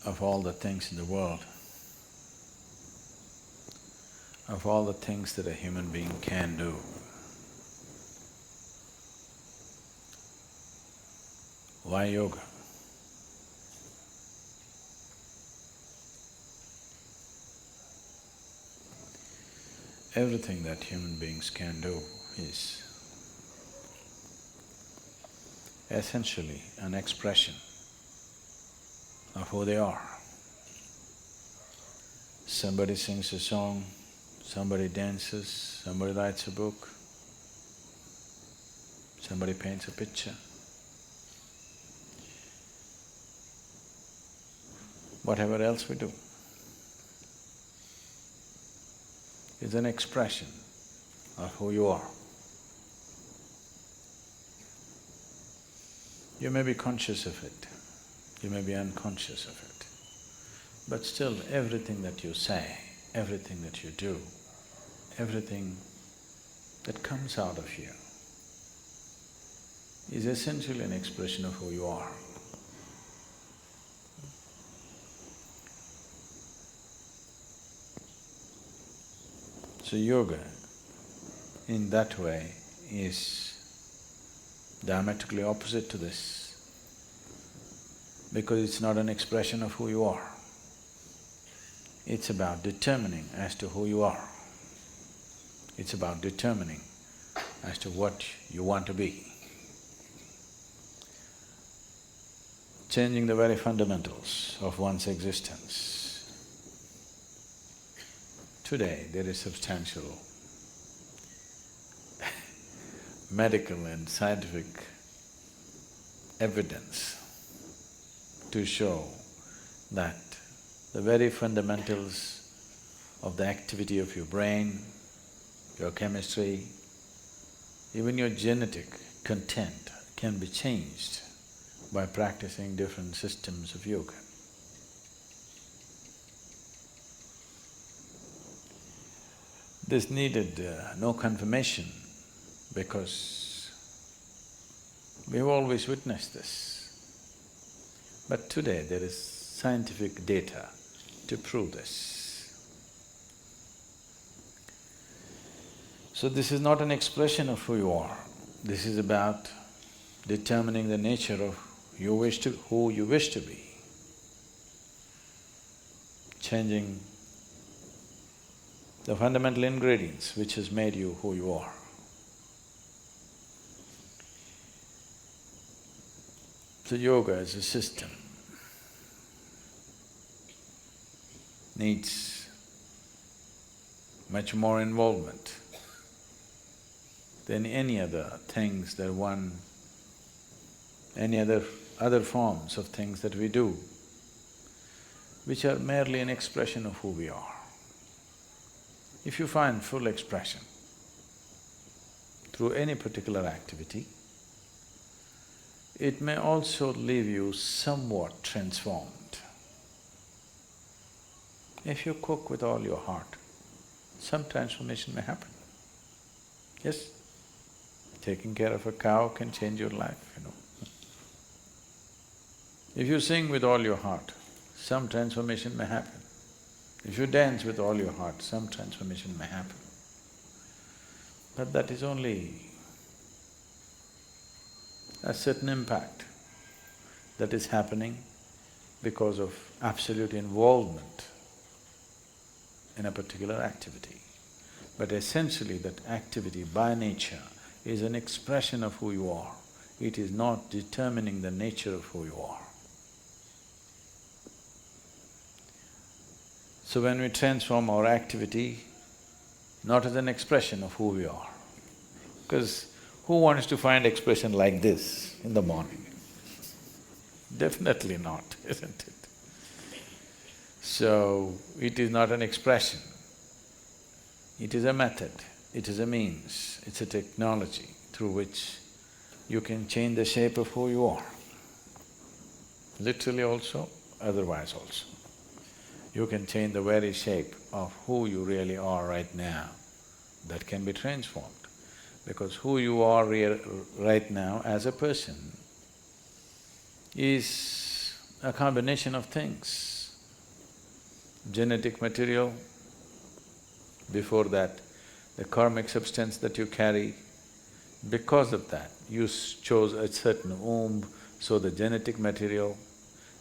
of all the things in the world, of all the things that a human being can do, why yoga? Everything that human beings can do is essentially an expression of who they are. Somebody sings a song, somebody dances, somebody writes a book, somebody paints a picture. Whatever else we do is an expression of who you are. You may be conscious of it, you may be unconscious of it, but still everything that you say, everything that you do, everything that comes out of you is essentially an expression of who you are. So yoga, in that way, is diametrically opposite to this, because it's not an expression of who you are. It's about determining as to who you are. It's about determining as to what you want to be. Changing the very fundamentals of one's existence. Today, there is substantial medical and scientific evidence to show that the very fundamentals of the activity of your brain, your chemistry, even your genetic content can be changed by practicing different systems of yoga. This needed no confirmation because we've always witnessed this. But today there is scientific data to prove this. So this is not an expression of who you are, this is about determining the nature of who you wish to be, changing the fundamental ingredients which has made you who you are. So yoga as a system needs much more involvement than any other things that any other forms of things that we do, which are merely an expression of who we are. If you find full expression through any particular activity, it may also leave you somewhat transformed. If you cook with all your heart, some transformation may happen. Yes? Taking care of a cow can change your life, you know. If you sing with all your heart, some transformation may happen. If you dance with all your heart, some transformation may happen. But that is only a certain impact that is happening because of absolute involvement in a particular activity. But essentially that activity by nature is an expression of who you are. It is not determining the nature of who you are. So when we transform our activity, not as an expression of who we are, because who wants to find expression like this in the morning? Definitely not, isn't it? So, it is not an expression, it is a method, it is a means, it's a technology through which you can change the shape of who you are. Literally also, otherwise also. You can change the very shape of who you really are right now, that can be transformed. Because who you are right now as a person is a combination of things. genetic material, before that, the karmic substance that you carry. Because of that, you chose a certain womb, so the genetic material.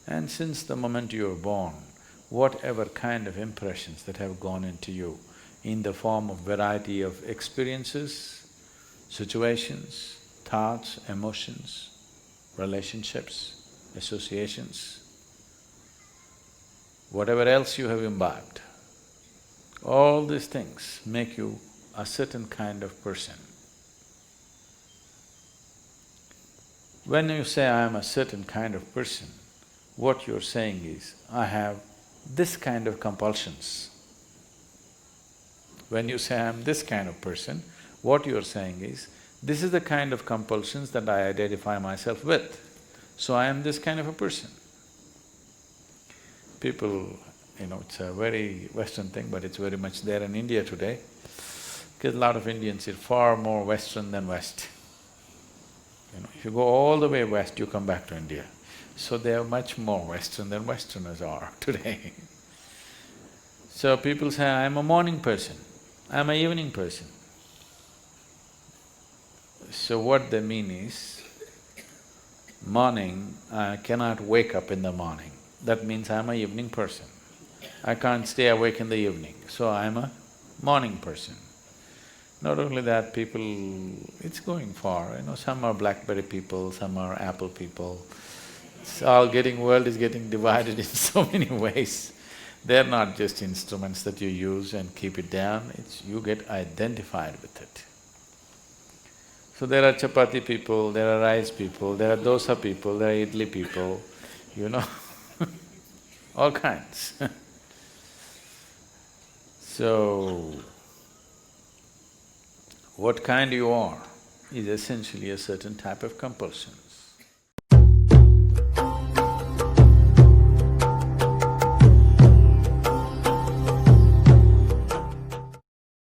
And since the moment you were born, whatever kind of impressions that have gone into you in the form of variety of experiences, situations, thoughts, emotions, relationships, associations, whatever else you have imbibed, all these things make you a certain kind of person. When you say, I am a certain kind of person, what you're saying is, I have this kind of compulsions. When you say, I am this kind of person, what you're saying is, this is the kind of compulsions that I identify myself with, so I am this kind of a person. People, it's a very Western thing, but it's very much there in India today, because a lot of Indians are far more Western than West. If you go all the way west, you come back to India. So they are much more Western than Westerners are today. So people say, I'm a morning person, I'm an evening person. So what they mean is, morning, I cannot wake up in the morning. That means I'm an evening person. I can't stay awake in the evening, so I'm a morning person. Not only that, people… it's going far, some are BlackBerry people, some are Apple people. It's all world is getting divided in so many ways. They're not just instruments that you use and keep it down, you get identified with it. So there are chapati people, there are rice people, there are dosa people, there are idli people, all kinds. So, what kind you are is essentially a certain type of compulsions.